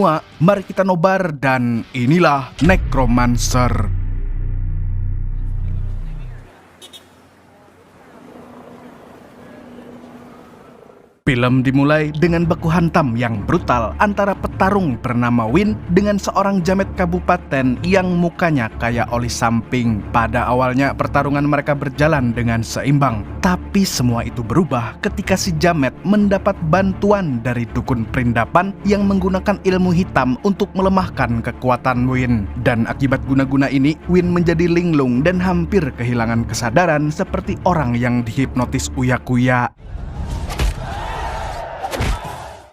semua, mari kita nobar dan inilah Necromancer. Film dimulai dengan baku hantam yang brutal antara petarung bernama Win dengan seorang jamet kabupaten yang mukanya kayak oli samping. Pada awalnya pertarungan mereka berjalan dengan seimbang, tapi semua itu berubah ketika si jamet mendapat bantuan dari dukun perindapan yang menggunakan ilmu hitam untuk melemahkan kekuatan Win. Dan akibat guna-guna ini, Win menjadi linglung dan hampir kehilangan kesadaran seperti orang yang dihipnotis uya-kuya.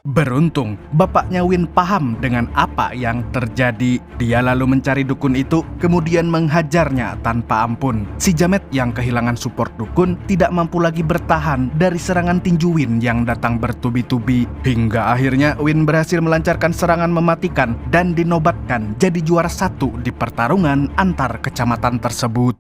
Beruntung, bapaknya Win paham dengan apa yang terjadi. Dia lalu mencari dukun itu, kemudian menghajarnya tanpa ampun. Si jamet yang kehilangan support dukun tidak mampu lagi bertahan dari serangan tinju Win yang datang bertubi-tubi. Hingga akhirnya Win berhasil melancarkan serangan mematikan dan dinobatkan jadi juara 1 di pertarungan antar kecamatan tersebut.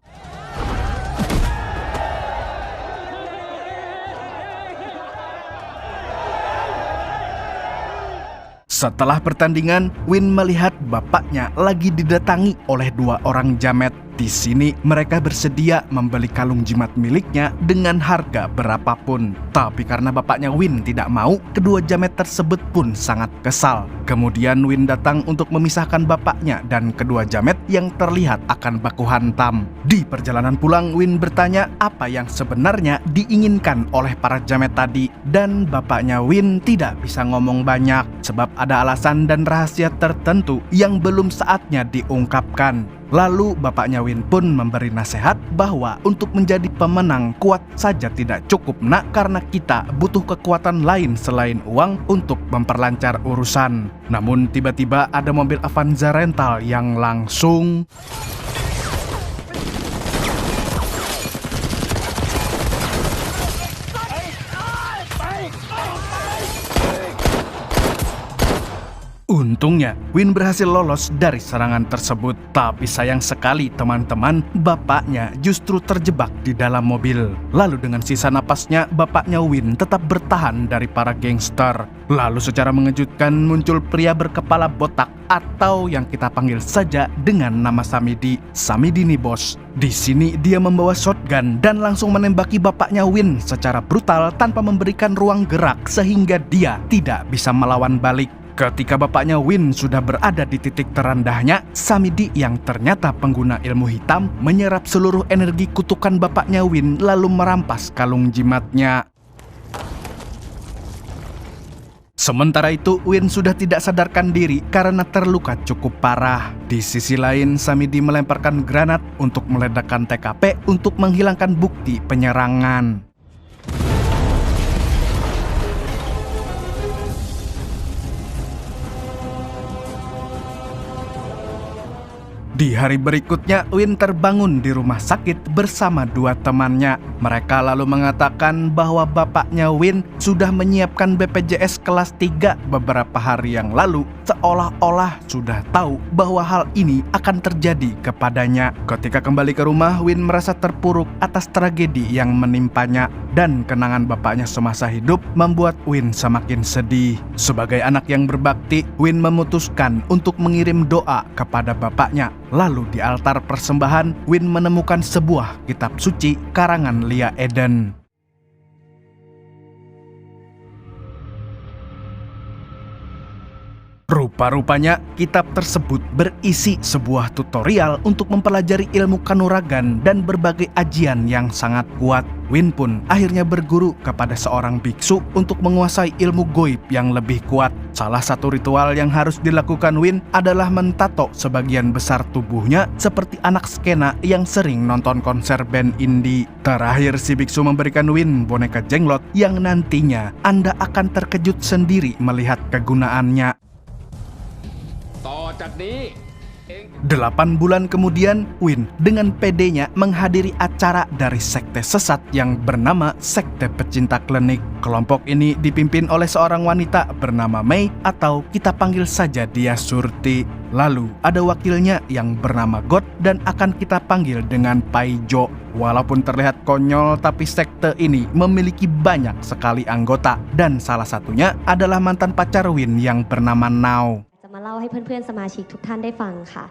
Setelah pertandingan, Win melihat bapaknya lagi didatangi oleh 2 orang jamet. Di sini mereka bersedia membeli kalung jimat miliknya dengan harga berapapun. Tapi karena bapaknya Win tidak mau, kedua jamet tersebut pun sangat kesal. Kemudian Win datang untuk memisahkan bapaknya dan kedua jamet yang terlihat akan baku hantam. Di perjalanan pulang, Win bertanya apa yang sebenarnya diinginkan oleh para jamet tadi. Dan bapaknya Win tidak bisa ngomong banyak sebab ada alasan dan rahasia tertentu yang belum saatnya diungkapkan. Lalu bapaknya Win pun memberi nasihat bahwa untuk menjadi pemenang kuat saja tidak cukup nak, karena kita butuh kekuatan lain selain uang untuk memperlancar urusan. Namun tiba-tiba ada mobil Avanza rental yang langsung Untungnya, Win berhasil lolos dari serangan tersebut. Tapi sayang sekali teman-teman, bapaknya justru terjebak di dalam mobil. Lalu dengan sisa napasnya, bapaknya Win tetap bertahan dari para gangster. Lalu secara mengejutkan muncul pria berkepala botak atau yang kita panggil saja dengan nama Samidi. Samidi nih bos. Di sini dia membawa shotgun dan langsung menembaki bapaknya Win secara brutal tanpa memberikan ruang gerak sehingga dia tidak bisa melawan balik. Ketika bapaknya Win sudah berada di titik terendahnya, Samidi yang ternyata pengguna ilmu hitam menyerap seluruh energi kutukan bapaknya Win lalu merampas kalung jimatnya. Sementara itu, Win sudah tidak sadarkan diri karena terluka cukup parah. Di sisi lain, Samidi melemparkan granat untuk meledakkan TKP untuk menghilangkan bukti penyerangan. Di hari berikutnya, Win terbangun di rumah sakit bersama 2 temannya. Mereka lalu mengatakan bahwa bapaknya Win sudah menyiapkan BPJS kelas 3 beberapa hari yang lalu, seolah-olah sudah tahu bahwa hal ini akan terjadi kepadanya. Ketika kembali ke rumah, Win merasa terpuruk atas tragedi yang menimpanya, dan kenangan bapaknya semasa hidup membuat Win semakin sedih. Sebagai anak yang berbakti, Win memutuskan untuk mengirim doa kepada bapaknya. Lalu di altar persembahan, Win menemukan sebuah kitab suci karangan Lia Eden. Rupa-rupanya kitab tersebut berisi sebuah tutorial untuk mempelajari ilmu kanuragan dan berbagai ajian yang sangat kuat. Win pun akhirnya berguru kepada seorang biksu untuk menguasai ilmu goib yang lebih kuat. Salah satu ritual yang harus dilakukan Win adalah mentato sebagian besar tubuhnya seperti anak skena yang sering nonton konser band indie. Terakhir, si biksu memberikan Win boneka jenglot yang nantinya Anda akan terkejut sendiri melihat kegunaannya. 8 bulan kemudian, Win dengan pedenya menghadiri acara dari sekte sesat yang bernama Sekte Pecinta Klinik. Kelompok ini dipimpin oleh seorang wanita bernama Mei atau kita panggil saja dia Surti. Lalu ada wakilnya yang bernama God dan akan kita panggil dengan Paijo. Walaupun terlihat konyol, tapi sekte ini memiliki banyak sekali anggota dan salah satunya adalah mantan pacar Win yang bernama Nao. ให้เพื่อนๆสมาชิกทุกท่านได้ฟังค่ะ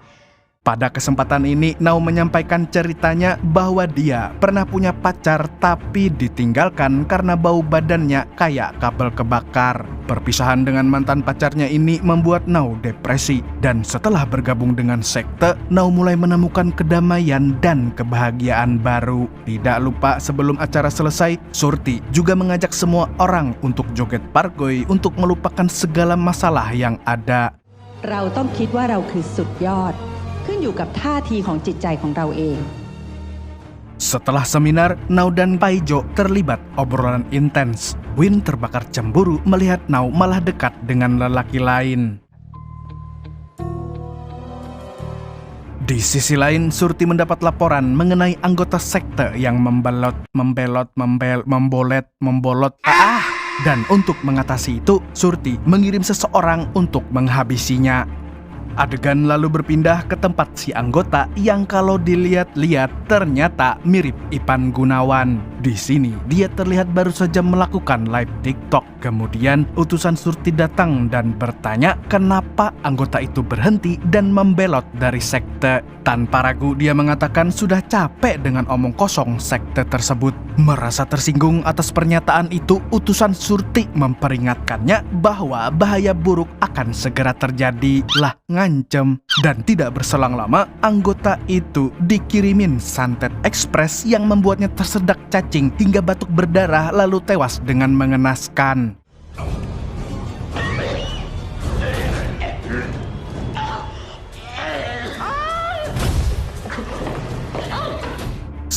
Pada kesempatan ini, Nau menyampaikan ceritanya bahwa dia pernah punya pacar tapi ditinggalkan karena bau badannya kayak kabel kebakar. Perpisahan dengan mantan pacarnya ini membuat Nau depresi, dan setelah bergabung dengan sekte, Nau mulai menemukan kedamaian dan kebahagiaan baru. Tidak lupa sebelum acara selesai, Surti juga mengajak semua orang untuk joget pargoy untuk melupakan segala masalah yang ada. เราต้องคิดว่าเราคือสุดยอดขึ้นอยู่กับท่าทีของจิตใจของเราเอง Setelah seminar, Nau dan Paijo terlibat obrolan intens. Win terbakar cemburu melihat Nau malah dekat dengan lelaki lain. Di sisi lain, Surti mendapat laporan mengenai anggota sekte yang membolot. Dan untuk mengatasi itu, Surti mengirim seseorang untuk menghabisinya. Adegan lalu berpindah ke tempat si anggota yang kalau dilihat-lihat ternyata mirip Ipan Gunawan. Di sini dia terlihat baru saja melakukan live TikTok. Kemudian utusan Surti datang dan bertanya kenapa anggota itu berhenti dan membelot dari sekte. Tanpa ragu dia mengatakan sudah capek dengan omong kosong sekte tersebut. Merasa tersinggung atas pernyataan itu, utusan Surti memperingatkannya bahwa bahaya buruk akan segera terjadi. Lah ngancem. Dan tidak berselang lama, anggota itu dikirimin santet ekspres yang membuatnya tersedak cacing hingga batuk berdarah lalu tewas dengan mengenaskan.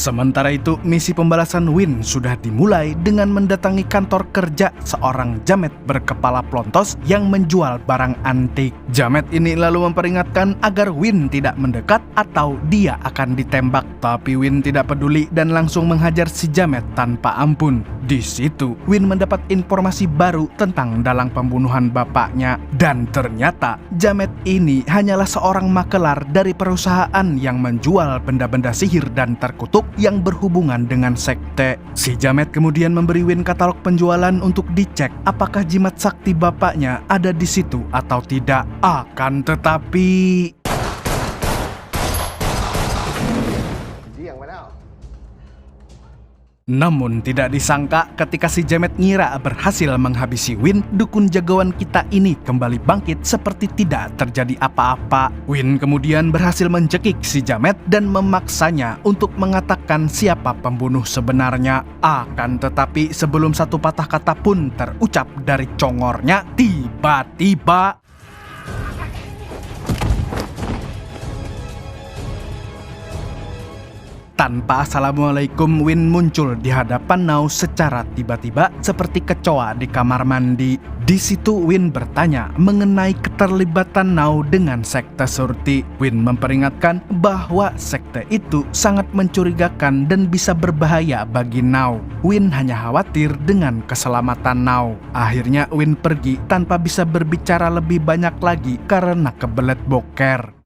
Sementara itu, misi pembalasan Win sudah dimulai dengan mendatangi kantor kerja seorang jamet berkepala plontos yang menjual barang antik. Jamet ini lalu memperingatkan agar Win tidak mendekat atau dia akan ditembak. Tapi Win tidak peduli dan langsung menghajar si jamet tanpa ampun. Di situ, Win mendapat informasi baru tentang dalang pembunuhan bapaknya. Dan ternyata, jamet ini hanyalah seorang makelar dari perusahaan yang menjual benda-benda sihir dan terkutuk yang berhubungan dengan sekte. Si jamet kemudian memberi Win katalog penjualan untuk dicek apakah jimat sakti bapaknya ada di situ atau tidak. Akan tetapi namun tidak disangka ketika si jamet ngira berhasil menghabisi Win, dukun jagoan kita ini kembali bangkit seperti tidak terjadi apa-apa. Win kemudian berhasil mencekik si jamet dan memaksanya untuk mengatakan siapa pembunuh sebenarnya. Akan tetapi sebelum satu patah kata pun terucap dari congornya, tiba-tiba tanpa assalamualaikum, Win muncul di hadapan Nau secara tiba-tiba seperti kecoa di kamar mandi. Di situ Win bertanya mengenai keterlibatan Nau dengan sekte Surti. Win memperingatkan bahwa sekte itu sangat mencurigakan dan bisa berbahaya bagi Nau. Win hanya khawatir dengan keselamatan Nau. Akhirnya Win pergi tanpa bisa berbicara lebih banyak lagi karena kebelet boker.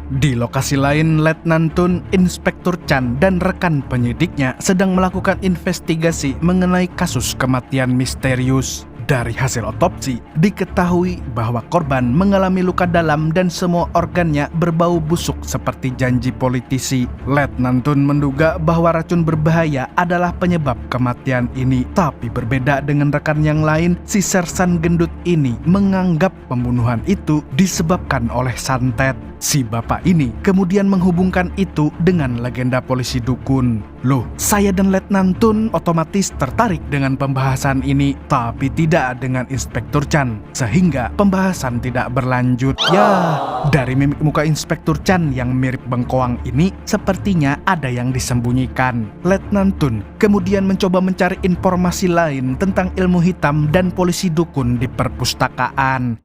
Di lokasi lain, Letnan Tun, Inspektur Chan, dan rekan penyidiknya sedang melakukan investigasi mengenai kasus kematian misterius. Dari hasil otopsi, diketahui bahwa korban mengalami luka dalam dan semua organnya berbau busuk seperti janji politisi. Letnan Tun menduga bahwa racun berbahaya adalah penyebab kematian ini. Tapi berbeda dengan rekan yang lain, si sersan gendut ini menganggap pembunuhan itu disebabkan oleh santet. Si bapak ini kemudian menghubungkan itu dengan legenda polisi dukun. Loh, saya dan Letnan Tun otomatis tertarik dengan pembahasan ini, tapi tidak dengan Inspektur Chan, sehingga pembahasan tidak berlanjut. Ya, dari mimik muka Inspektur Chan yang mirip bengkoang ini, sepertinya ada yang disembunyikan. Letnan Tun kemudian mencoba mencari informasi lain tentang ilmu hitam dan polisi dukun di perpustakaan.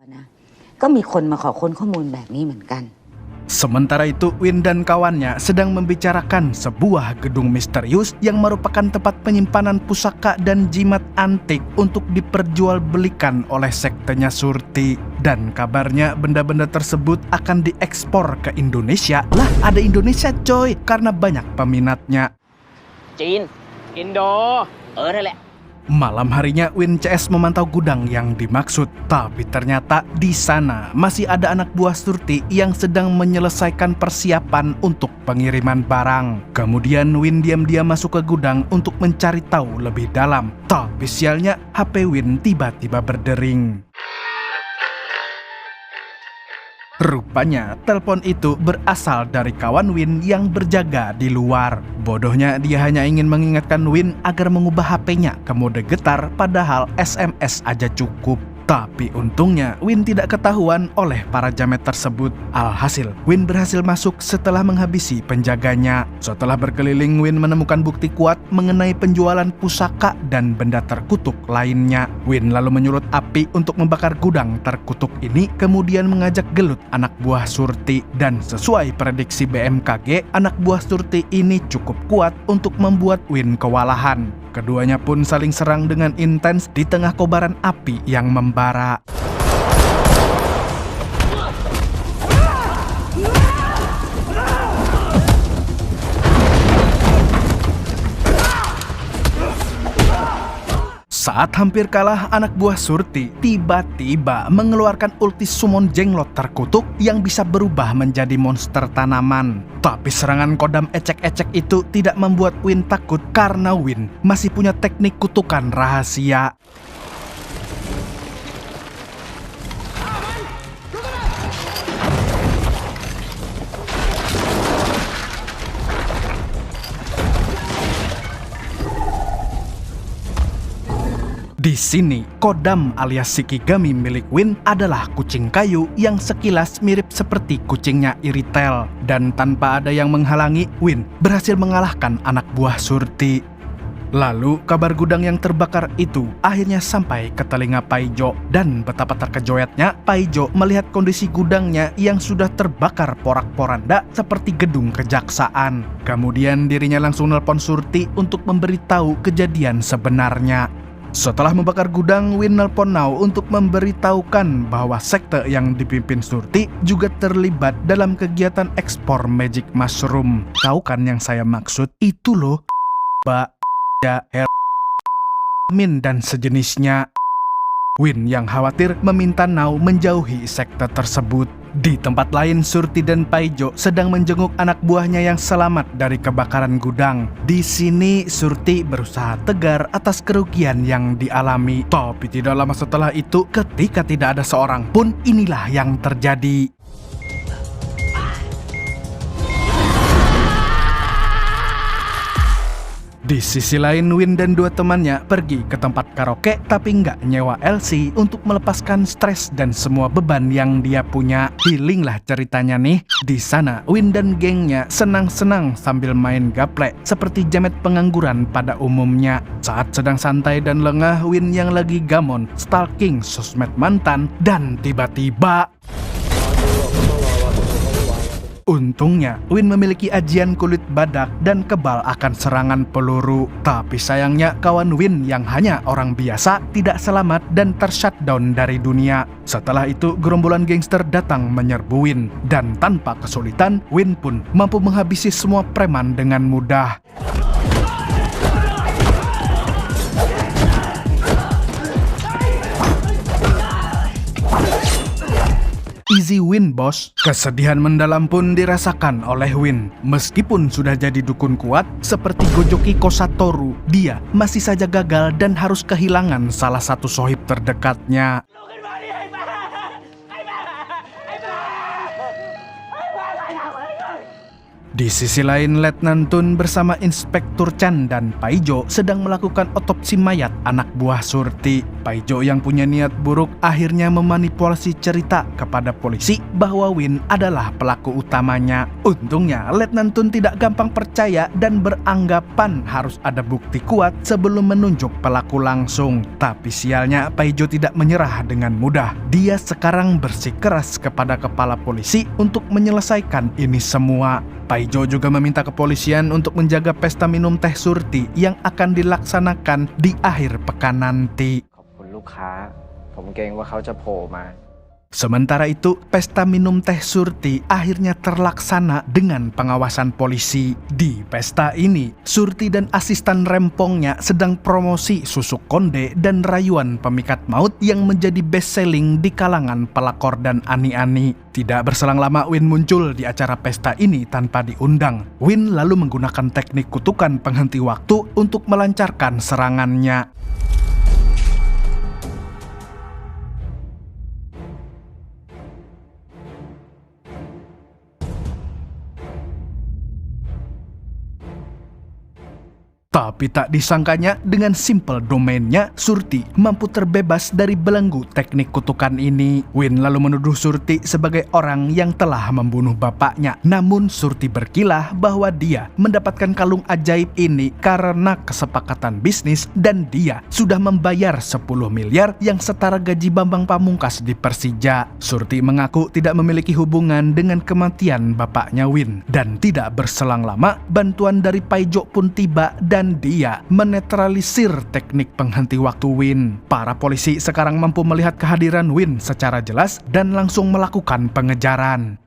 ก็มีคนมาขอค้นข้อมูลแบบนี้เหมือนกัน Sementara itu, Win dan kawannya sedang membicarakan sebuah gedung misterius yang merupakan tempat penyimpanan pusaka dan jimat antik untuk diperjualbelikan oleh sektenya Surti. Dan kabarnya benda-benda tersebut akan diekspor ke Indonesia. Lah, ada Indonesia coy, karena banyak peminatnya. จีน อินโด นั่นแหละ Malam harinya Win CS memantau gudang yang dimaksud, tapi ternyata di sana masih ada anak buah Surti yang sedang menyelesaikan persiapan untuk pengiriman barang. Kemudian Win diam-diam masuk ke gudang untuk mencari tahu lebih dalam. Tapi sialnya HP Win tiba-tiba berdering. Rupanya telepon itu berasal dari kawan Win yang berjaga di luar. Bodohnya dia hanya ingin mengingatkan Win agar mengubah HP-nya ke mode getar, padahal SMS aja cukup. Tapi untungnya Win tidak ketahuan oleh para jamet tersebut. Alhasil Win berhasil masuk setelah menghabisi penjaganya. Setelah berkeliling, Win menemukan bukti kuat mengenai penjualan pusaka dan benda terkutuk lainnya. Win lalu menyulut api untuk membakar gudang terkutuk ini, kemudian mengajak gelut anak buah Surti. Dan sesuai prediksi BMKG, anak buah Surti ini cukup kuat untuk membuat Win kewalahan. Keduanya pun saling serang dengan intens di tengah kobaran api yang membara. Saat hampir kalah, anak buah Surti tiba-tiba mengeluarkan ulti summon jenglot terkutuk yang bisa berubah menjadi monster tanaman. Tapi serangan kodam ecek-ecek itu tidak membuat Win takut karena Win masih punya teknik kutukan rahasia. Di sini, kodam alias Shikigami milik Win adalah kucing kayu yang sekilas mirip seperti kucingnya Iritel. Dan tanpa ada yang menghalangi, Win berhasil mengalahkan anak buah Surti. Lalu, kabar gudang yang terbakar itu akhirnya sampai ke telinga Paijo. Dan betapa terkejutnya Paijo melihat kondisi gudangnya yang sudah terbakar porak-poranda seperti gedung kejaksaan. Kemudian dirinya langsung nelpon Surti untuk memberitahu kejadian sebenarnya. Setelah membakar gudang, Win nelpon Now untuk memberitahukan bahwa sekte yang dipimpin Surti juga terlibat dalam kegiatan ekspor magic mushroom. Tahu kan yang saya maksud? Itu loh, min dan sejenisnya. Win yang khawatir meminta Now menjauhi sekte tersebut. Di tempat lain, Surti dan Paijo sedang menjenguk anak buahnya yang selamat dari kebakaran gudang. Di sini, Surti berusaha tegar atas kerugian yang dialami. Tapi tidak lama setelah itu, ketika tidak ada seorang pun, inilah yang terjadi. Di sisi lain, Win dan dua temannya pergi ke tempat karaoke tapi nggak nyewa LC untuk melepaskan stres dan semua beban yang dia punya. Healing lah ceritanya nih. Di sana, Win dan gengnya senang-senang sambil main gaplek seperti jamet pengangguran pada umumnya. Saat sedang santai dan lengah, Win yang lagi gamon stalking sosmed mantan dan tiba-tiba untungnya, Win memiliki ajian kulit badak dan kebal akan serangan peluru. Tapi sayangnya, kawan Win yang hanya orang biasa tidak selamat dan tershutdown dari dunia. Setelah itu, gerombolan gangster datang menyerbu Win. Dan tanpa kesulitan, Win pun mampu menghabisi semua preman dengan mudah. Easy win, bos. Kesedihan mendalam pun dirasakan oleh Win. Meskipun sudah jadi dukun kuat seperti Gojoki Kosatoru, dia masih saja gagal dan harus kehilangan salah satu sohib terdekatnya. Di sisi lain, Letnan Tun bersama Inspektur Chan dan Paijo sedang melakukan otopsi mayat anak buah Surti. Paijo yang punya niat buruk akhirnya memanipulasi cerita kepada polisi bahwa Win adalah pelaku utamanya. Untungnya, Letnan Tun tidak gampang percaya dan beranggapan harus ada bukti kuat sebelum menunjuk pelaku langsung. Tapi sialnya, Paijo tidak menyerah dengan mudah. Dia sekarang bersikeras kepada kepala polisi untuk menyelesaikan ini semua. Paijo juga meminta kepolisian untuk menjaga pesta minum teh Surti yang akan dilaksanakan di akhir pekan nanti. ขอบคุณลูกค้าผมเกรงว่าเขาจะโผล่มา Sementara itu, pesta minum teh Surti akhirnya terlaksana dengan pengawasan polisi. Di pesta ini, Surti dan asisten rempongnya sedang promosi susuk konde dan rayuan pemikat maut yang menjadi best-selling di kalangan pelakor dan ani-ani. Tidak berselang lama Win muncul di acara pesta ini tanpa diundang. Win lalu menggunakan teknik kutukan penghenti waktu untuk melancarkan serangannya. Tapi tak disangkanya, dengan simple domainnya, Surti mampu terbebas dari belenggu teknik kutukan ini. Win lalu menuduh Surti sebagai orang yang telah membunuh bapaknya. Namun Surti berkilah bahwa dia mendapatkan kalung ajaib ini karena kesepakatan bisnis dan dia sudah membayar 10 miliar yang setara gaji Bambang Pamungkas di Persija. Surti mengaku tidak memiliki hubungan dengan kematian bapaknya Win. Dan tidak berselang lama, bantuan dari Paijo pun tiba dan dia menetralisir teknik penghenti waktu Win. Para polisi sekarang mampu melihat kehadiran Win secara jelas dan langsung melakukan pengejaran.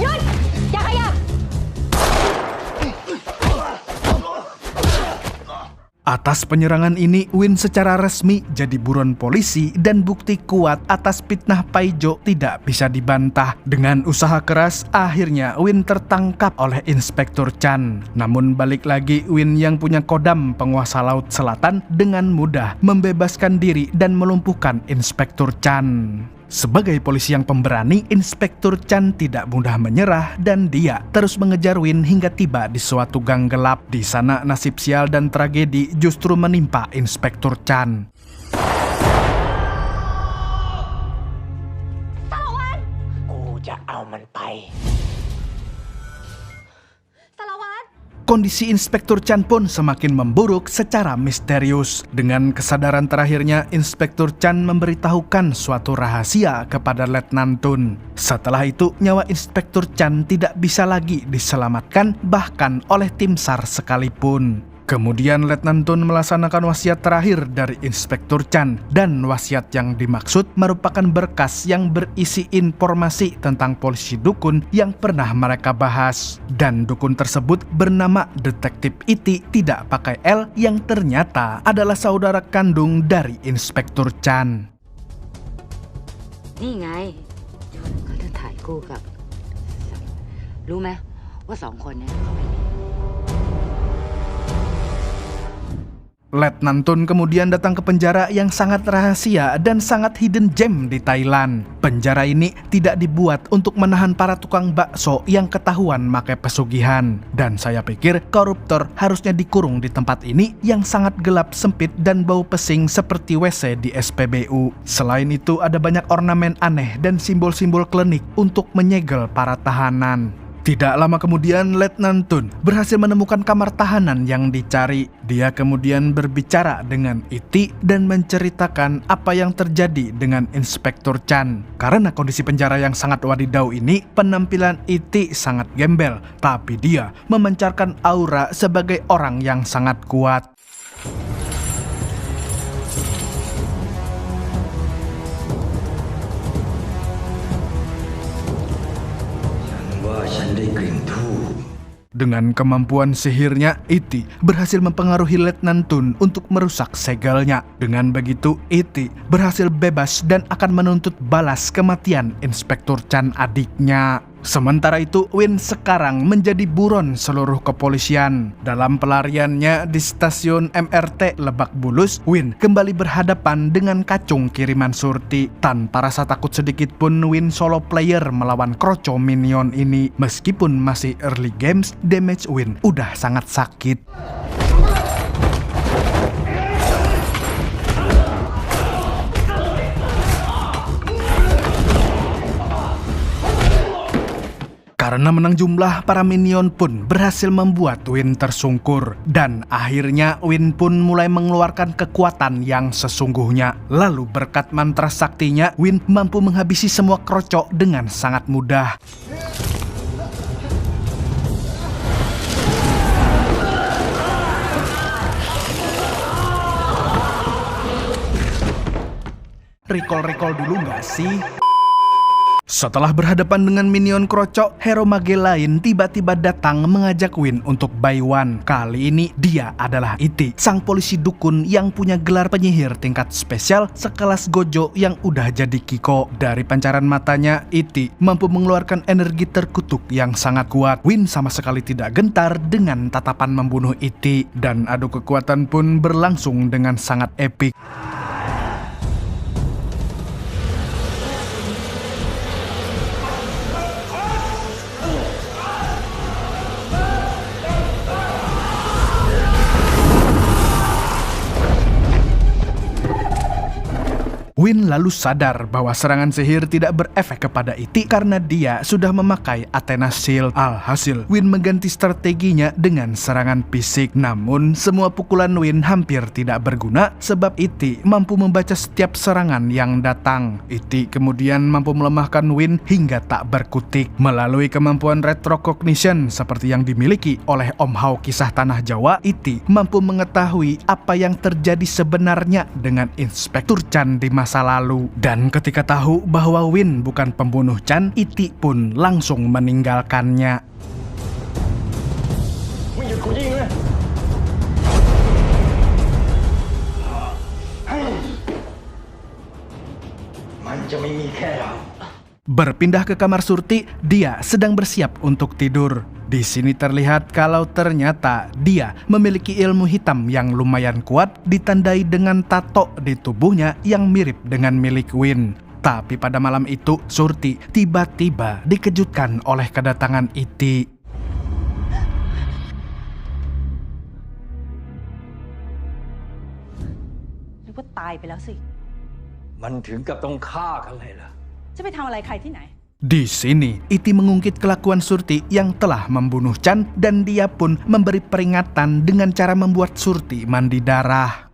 Yun! Yakaya! Atas penyerangan ini, Win secara resmi jadi buron polisi dan bukti kuat atas fitnah Paijo tidak bisa dibantah. Dengan usaha keras, akhirnya Win tertangkap oleh Inspektur Chan. Namun balik lagi, Win yang punya kodam penguasa Laut Selatan dengan mudah membebaskan diri dan melumpuhkan Inspektur Chan. Sebagai polisi yang pemberani, Inspektur Chan tidak mudah menyerah dan dia terus mengejar Win hingga tiba di suatu gang gelap. Di sana nasib sial dan tragedi justru menimpa Inspektur Chan. Salawan! กูจะเอามันไป Salawan! Kondisi Inspektur Chan pun semakin memburuk secara misterius. Dengan kesadaran terakhirnya, Inspektur Chan memberitahukan suatu rahasia kepada Letnan Tun. Setelah itu, nyawa Inspektur Chan tidak bisa lagi diselamatkan bahkan oleh tim SAR sekalipun. Kemudian Letnan Tun melaksanakan wasiat terakhir dari Inspektur Chan, dan wasiat yang dimaksud merupakan berkas yang berisi informasi tentang polisi dukun yang pernah mereka bahas. Dan dukun tersebut bernama Detektif Iti tidak pakai L yang ternyata adalah saudara kandung dari Inspektur Chan. นี่ไงเขาจะถ่ายคู่กับ รู้ไหมว่าสองคนเนี้เขาเป็น Letnan Tun kemudian datang ke penjara yang sangat rahasia dan sangat hidden gem di Thailand. Penjara ini tidak dibuat untuk menahan para tukang bakso yang ketahuan makai pesugihan. Dan saya pikir koruptor harusnya dikurung di tempat ini yang sangat gelap, sempit, dan bau pesing seperti WC di SPBU. Selain itu ada banyak ornamen aneh dan simbol-simbol klinik untuk menyegel para tahanan. Tidak lama kemudian, Letnan Tun berhasil menemukan kamar tahanan yang dicari. Dia kemudian berbicara dengan Iti dan menceritakan apa yang terjadi dengan Inspektur Chan. Karena kondisi penjara yang sangat wadidau ini, penampilan Iti sangat gembel, tapi dia memancarkan aura sebagai orang yang sangat kuat. Dengan kemampuan sihirnya, Iti berhasil mempengaruhi Letnan Tun untuk merusak segelnya. Dengan begitu, Iti berhasil bebas dan akan menuntut balas kematian Inspektur Chan adiknya. Sementara itu, Win sekarang menjadi buron seluruh kepolisian. Dalam pelariannya di stasiun MRT Lebak Bulus, Win kembali berhadapan dengan kacung kiriman Surti. Tanpa rasa takut sedikit pun, Win solo player melawan kroco minion ini. Meskipun masih early games, damage Win udah sangat sakit. Karena menang jumlah, para minion pun berhasil membuat Win tersungkur. Dan akhirnya Win pun mulai mengeluarkan kekuatan yang sesungguhnya. Lalu berkat mantra saktinya, Win mampu menghabisi semua kroco dengan sangat mudah. recall dulu nggak sih? Setelah berhadapan dengan minion krocok, hero mage lain tiba-tiba datang mengajak Win untuk buy one. Kali ini dia adalah Iti, sang polisi dukun yang punya gelar penyihir tingkat spesial sekelas Gojo yang udah jadi Kiko. Dari pancaran matanya, Iti mampu mengeluarkan energi terkutuk yang sangat kuat. Win sama sekali tidak gentar dengan tatapan membunuh Iti, dan adu kekuatan pun berlangsung dengan sangat epik. Win lalu sadar bahwa serangan sihir tidak berefek kepada Iti karena dia sudah memakai Athena Shield. Alhasil, Win mengganti strateginya dengan serangan fisik. Namun, semua pukulan Win hampir tidak berguna sebab Iti mampu membaca setiap serangan yang datang. Iti kemudian mampu melemahkan Win hingga tak berkutik. Melalui kemampuan retrocognition seperti yang dimiliki oleh Om Hao kisah Tanah Jawa, Iti mampu mengetahui apa yang terjadi sebenarnya dengan Inspektur Chan di masa lalu. Dan ketika tahu bahwa Win bukan pembunuh Chan, Iti pun langsung meninggalkannya. Berpindah ke kamar Surti, dia sedang bersiap untuk tidur. Di sini terlihat kalau ternyata dia memiliki ilmu hitam yang lumayan kuat, ditandai dengan tato di tubuhnya yang mirip dengan milik Win. Tapi pada malam itu, Surti tiba-tiba dikejutkan oleh kedatangan Iti.นึกว่าตายไปแล้วสิ มันถึงกับต้องฆ่ากันเลยเหรอ จะไปทำอะไรใครที่ไหน Di sini, Iti mengungkit kelakuan Surti yang telah membunuh Chan dan dia pun memberi peringatan dengan cara membuat Surti mandi darah.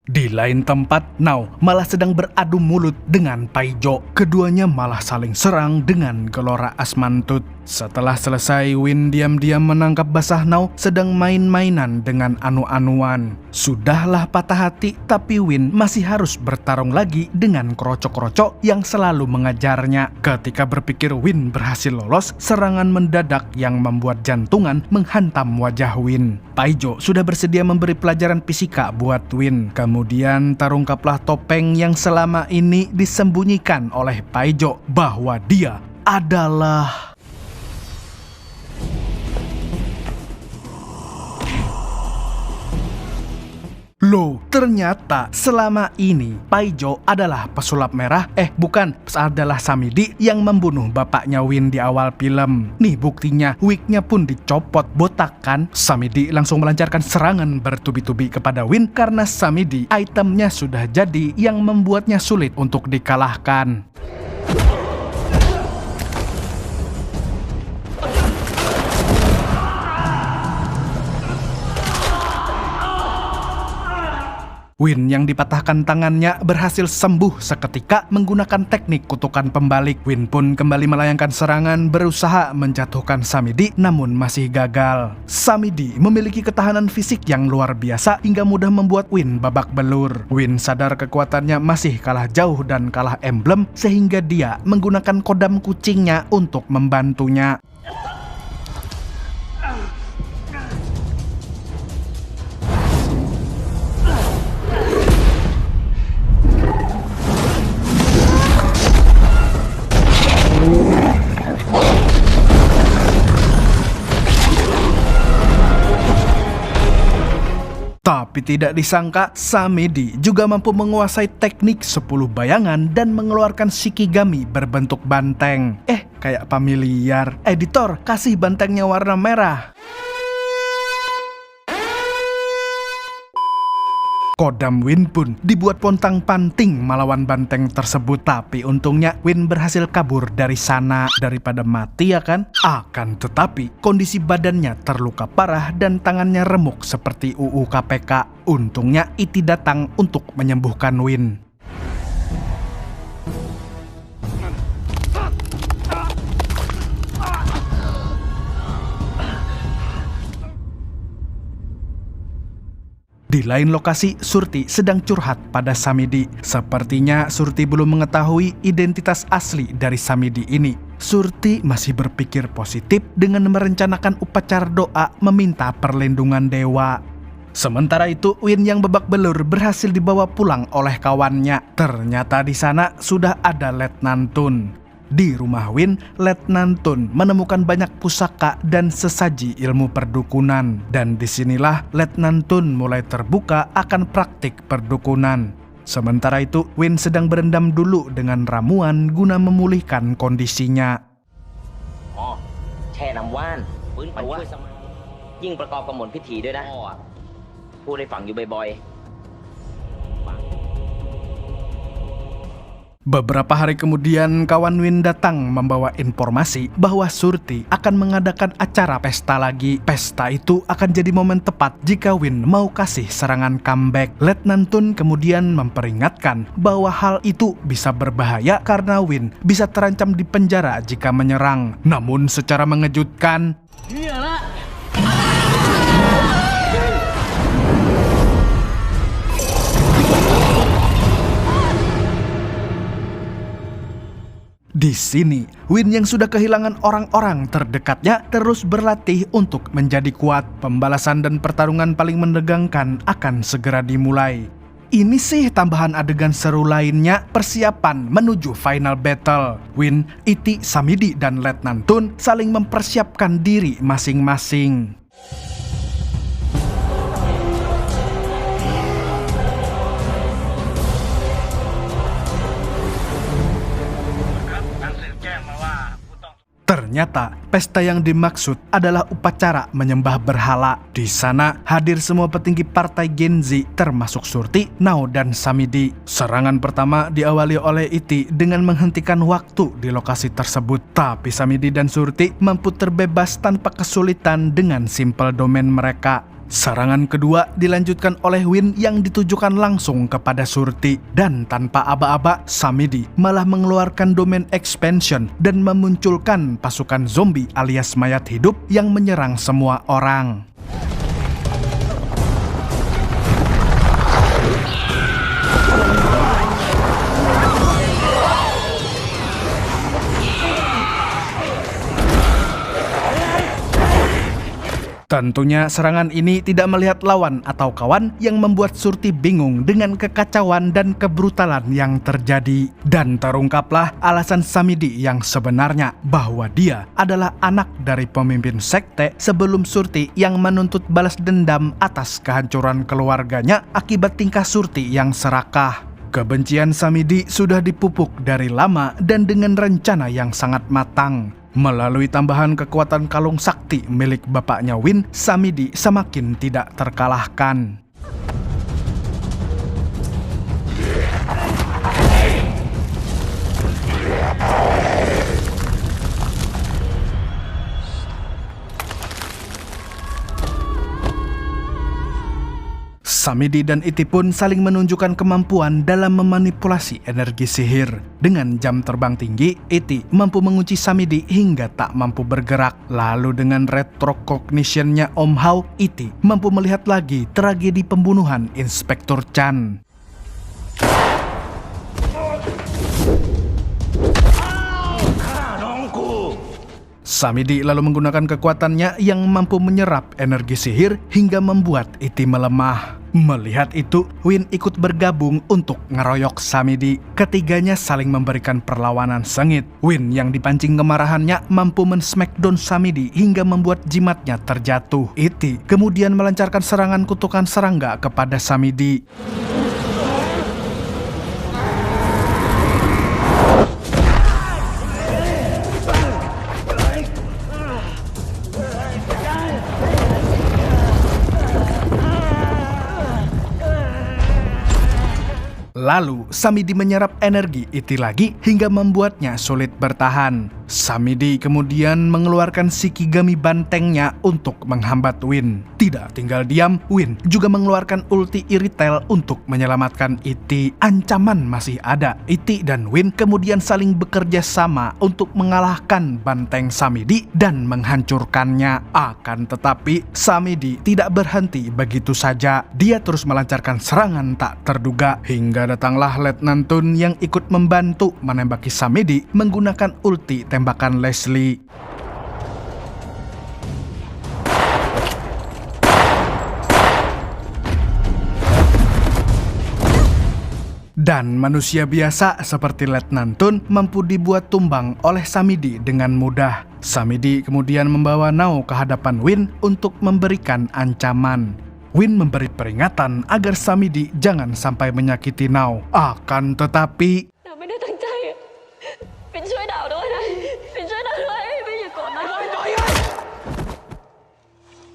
Di lain tempat, Now malah sedang beradu mulut dengan Paijo. Keduanya malah saling serang dengan gelora asmantut. Setelah selesai, Win diam-diam menangkap basah Now sedang main-mainan dengan anu-anuan. Sudahlah patah hati, tapi Win masih harus bertarung lagi dengan krocok-krocok yang selalu mengajarnya. Ketika berpikir Win berhasil lolos, serangan mendadak yang membuat jantungan menghantam wajah Win. Paijo sudah bersedia memberi pelajaran fisika buat Win. Kemudian terungkaplah topeng yang selama ini disembunyikan oleh Paijo bahwa dia adalah... Loh, ternyata selama ini Paijo adalah pesulap merah, adalah Samidi yang membunuh bapaknya Win di awal film. Nih buktinya, wignya pun dicopot, botak kan? Samidi langsung melancarkan serangan bertubi-tubi kepada Win karena Samidi itemnya sudah jadi yang membuatnya sulit untuk dikalahkan. Win yang dipatahkan tangannya berhasil sembuh seketika menggunakan teknik kutukan pembalik. Win pun kembali melayangkan serangan berusaha menjatuhkan Samidi namun masih gagal. Samidi memiliki ketahanan fisik yang luar biasa hingga mudah membuat Win babak belur. Win sadar kekuatannya masih kalah jauh dan kalah emblem sehingga dia menggunakan kodam kucingnya untuk membantunya. Tapi tidak disangka, Samidi juga mampu menguasai teknik 10 bayangan dan mengeluarkan Shikigami berbentuk banteng. Kayak familiar. Editor, kasih bantengnya warna merah. Kodam Win pun dibuat pontang-panting melawan banteng tersebut. Tapi untungnya Win berhasil kabur dari sana. Daripada mati ya kan? Akan tetapi kondisi badannya terluka parah dan tangannya remuk seperti UU KPK. Untungnya Iti datang untuk menyembuhkan Win. Di lain lokasi, Surti sedang curhat pada Samidi. Sepertinya Surti belum mengetahui identitas asli dari Samidi ini. Surti masih berpikir positif dengan merencanakan upacara doa meminta perlindungan dewa. Sementara itu, Win yang babak belur berhasil dibawa pulang oleh kawannya. Ternyata di sana sudah ada Letnan Tun. Di rumah Win, Letnan Tun menemukan banyak pusaka dan sesaji ilmu perdukunan. Dan disinilah Letnan Tun mulai terbuka akan praktik perdukunan. Sementara itu, Win sedang berendam dulu dengan ramuan guna memulihkan kondisinya. แช่น้ำว่านฟื้นตัวยิ่งประกอบกับมนต์พิธีด้วยนะพูดให้ฟังอยู่บ่อยๆ Beberapa hari kemudian, kawan Win datang membawa informasi bahwa Surti akan mengadakan acara pesta lagi. Pesta itu akan jadi momen tepat jika Win mau kasih serangan comeback. Letnan Tun kemudian memperingatkan bahwa hal itu bisa berbahaya karena Win bisa terancam di penjara jika menyerang. Namun secara mengejutkan, di sini, Win yang sudah kehilangan orang-orang terdekatnya terus berlatih untuk menjadi kuat. Pembalasan dan pertarungan paling menegangkan akan segera dimulai. Ini sih tambahan adegan seru lainnya, persiapan menuju final battle. Win, Iti, Samidi, dan Letnan Tun saling mempersiapkan diri masing-masing. Ternyata pesta yang dimaksud adalah upacara menyembah berhala. Di sana hadir semua petinggi partai Genzi termasuk Surti, Nao, dan Samidi. Serangan pertama diawali oleh Iti dengan menghentikan waktu di lokasi tersebut. Tapi Samidi dan Surti mampu terbebas tanpa kesulitan dengan simpel domain mereka. Serangan kedua dilanjutkan oleh Win yang ditujukan langsung kepada Surti. Dan tanpa aba-aba, Samidi malah mengeluarkan domain expansion dan memunculkan pasukan zombie alias mayat hidup yang menyerang semua orang. Tentunya serangan ini tidak melihat lawan atau kawan yang membuat Surti bingung dengan kekacauan dan kebrutalan yang terjadi. Dan terungkaplah alasan Samidi yang sebenarnya bahwa dia adalah anak dari pemimpin sekte sebelum Surti yang menuntut balas dendam atas kehancuran keluarganya akibat tingkah Surti yang serakah. Kebencian Samidi sudah dipupuk dari lama dan dengan rencana yang sangat matang. Melalui tambahan kekuatan kalung sakti milik bapaknya Win, Samidi semakin tidak terkalahkan. Samidi dan Iti pun saling menunjukkan kemampuan dalam memanipulasi energi sihir. Dengan jam terbang tinggi, Iti mampu mengunci Samidi hingga tak mampu bergerak. Lalu dengan retrocognition-nya Om Hao, Iti mampu melihat lagi tragedi pembunuhan Inspektur Chan. Samidi lalu menggunakan kekuatannya yang mampu menyerap energi sihir hingga membuat Iti melemah. Melihat itu, Win ikut bergabung untuk ngeroyok Samidi. Ketiganya saling memberikan perlawanan sengit. Win yang dipancing kemarahannya mampu men-smackdown Samidi hingga membuat jimatnya terjatuh. Iti kemudian melancarkan serangan kutukan serangga kepada Samidi. Lalu, Samidi menyerap energi Iti lagi hingga membuatnya sulit bertahan. Samidi kemudian mengeluarkan Shikigami bantengnya untuk menghambat Win. Tidak tinggal diam, Win juga mengeluarkan ulti Iritel untuk menyelamatkan Iti. Ancaman masih ada. Iti dan Win kemudian saling bekerja sama untuk mengalahkan banteng Samidi dan menghancurkannya. Akan tetapi Samidi tidak berhenti begitu saja. Dia terus melancarkan serangan tak terduga hingga datanglah Letnan Tun yang ikut membantu menembaki Samidi menggunakan ulti tembakan Leslie. Dan manusia biasa seperti Letnan Tun mampu dibuat tumbang oleh Samidi dengan mudah. Samidi kemudian membawa Nao ke hadapan Win untuk memberikan ancaman. Win memberi peringatan agar Samidi jangan sampai menyakiti Nao. Akan tetapi เราไม่ได้ตั้งใจอะเป็นช่วยดาวด้วยนะเป็นช่วยดาวด้วยไม่อย่าโกรธ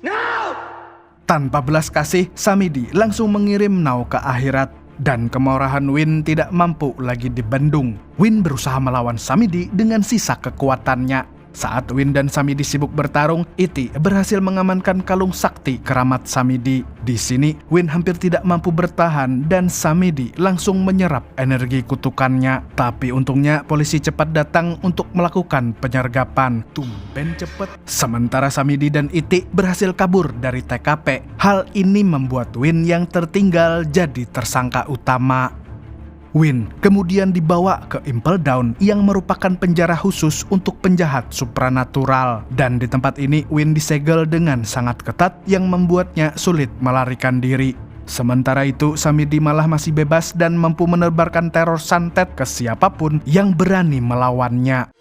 นะ tanpa belas kasih, Samidi langsung mengirim Nao ke akhirat. Dan kemarahan Win tidak mampu lagi dibendung. Win berusaha melawan Samidi dengan sisa kekuatannya. Saat Win dan Samidi sibuk bertarung, Iti berhasil mengamankan kalung sakti keramat Samidi. Di sini, Win hampir tidak mampu bertahan dan Samidi langsung menyerap energi kutukannya. Tapi untungnya polisi cepat datang untuk melakukan penyergapan. Tumben cepet. Sementara Samidi dan Iti berhasil kabur dari TKP. Hal ini membuat Win yang tertinggal jadi tersangka utama. Win kemudian dibawa ke Impel Down yang merupakan penjara khusus untuk penjahat supranatural. Dan di tempat ini Win disegel dengan sangat ketat yang membuatnya sulit melarikan diri. Sementara itu Samidi malah masih bebas dan mampu menebarkan teror santet ke siapapun yang berani melawannya.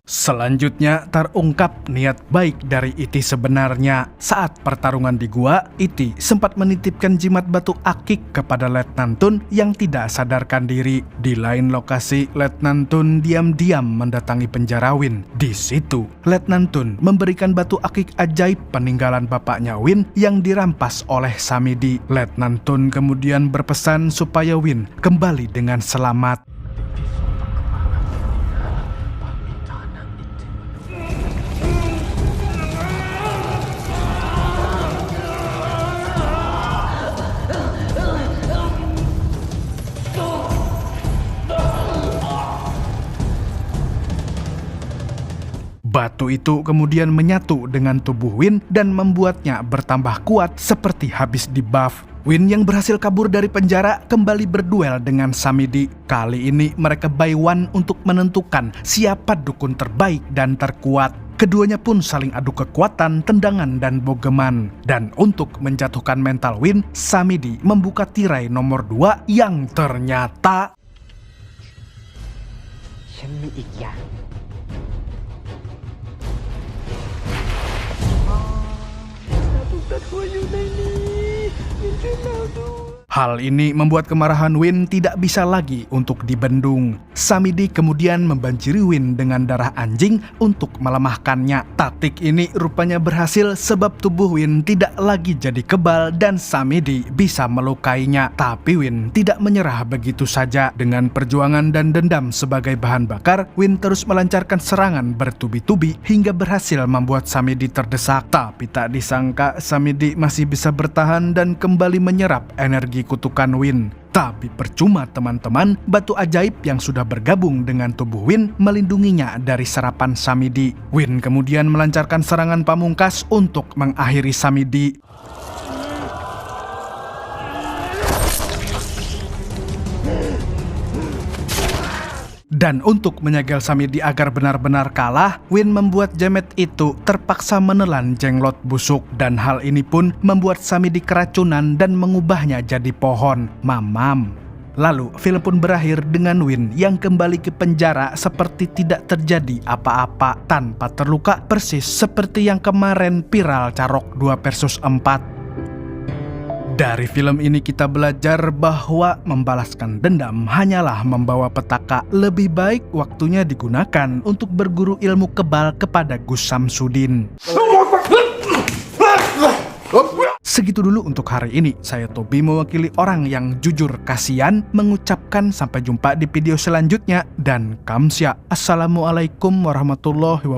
Selanjutnya terungkap niat baik dari Iti sebenarnya. Saat pertarungan di gua, Iti sempat menitipkan jimat batu akik kepada Letnan Tun yang tidak sadarkan diri. Di lain lokasi, Letnan Tun diam-diam mendatangi penjara Win. Di situ, Letnan Tun memberikan batu akik ajaib peninggalan bapaknya Win yang dirampas oleh Samidi. Letnan Tun kemudian berpesan supaya Win kembali dengan selamat. Batu itu kemudian menyatu dengan tubuh Win dan membuatnya bertambah kuat seperti habis dibuff. Win yang berhasil kabur dari penjara kembali berduel dengan Samidi. Kali ini mereka by one untuk menentukan siapa dukun terbaik dan terkuat. Keduanya pun saling adu kekuatan, tendangan, dan bogeman. Dan untuk menjatuhkan mental Win, Samidi membuka tirai nomor 2 yang ternyata... ฉันมีอีกอย่าง Hal ini membuat kemarahan Win tidak bisa lagi untuk dibendung. Samidi kemudian membanjiri Win dengan darah anjing untuk melemahkannya. Taktik ini rupanya berhasil sebab tubuh Win tidak lagi jadi kebal dan Samidi bisa melukainya. Tapi Win tidak menyerah begitu saja. Dengan perjuangan dan dendam sebagai bahan bakar, Win terus melancarkan serangan bertubi-tubi hingga berhasil membuat Samidi terdesak. Tapi tak disangka Samidi masih bisa bertahan dan kembali menyerap energi kutukan Win. Tapi percuma teman-teman, batu ajaib yang sudah bergabung dengan tubuh Win melindunginya dari serapan Samidi. Win kemudian melancarkan serangan pamungkas untuk mengakhiri Samidi. Dan untuk menyegel Samidi agar benar-benar kalah, Win membuat jamet itu terpaksa menelan jenglot busuk. Dan hal ini pun membuat Samidi keracunan dan mengubahnya jadi pohon. Mamam. Lalu film pun berakhir dengan Win yang kembali ke penjara seperti tidak terjadi apa-apa, tanpa terluka, persis seperti yang kemarin viral Carok 2 versus 4. Dari film ini kita belajar bahwa membalaskan dendam hanyalah membawa petaka. Lebih baik waktunya digunakan untuk berguru ilmu kebal kepada Gus Samsudin. Segitu dulu untuk hari ini. Saya Tobi mewakili orang yang jujur kasihan mengucapkan sampai jumpa di video selanjutnya dan kamsya. Assalamualaikum warahmatullahi wabarakatuh.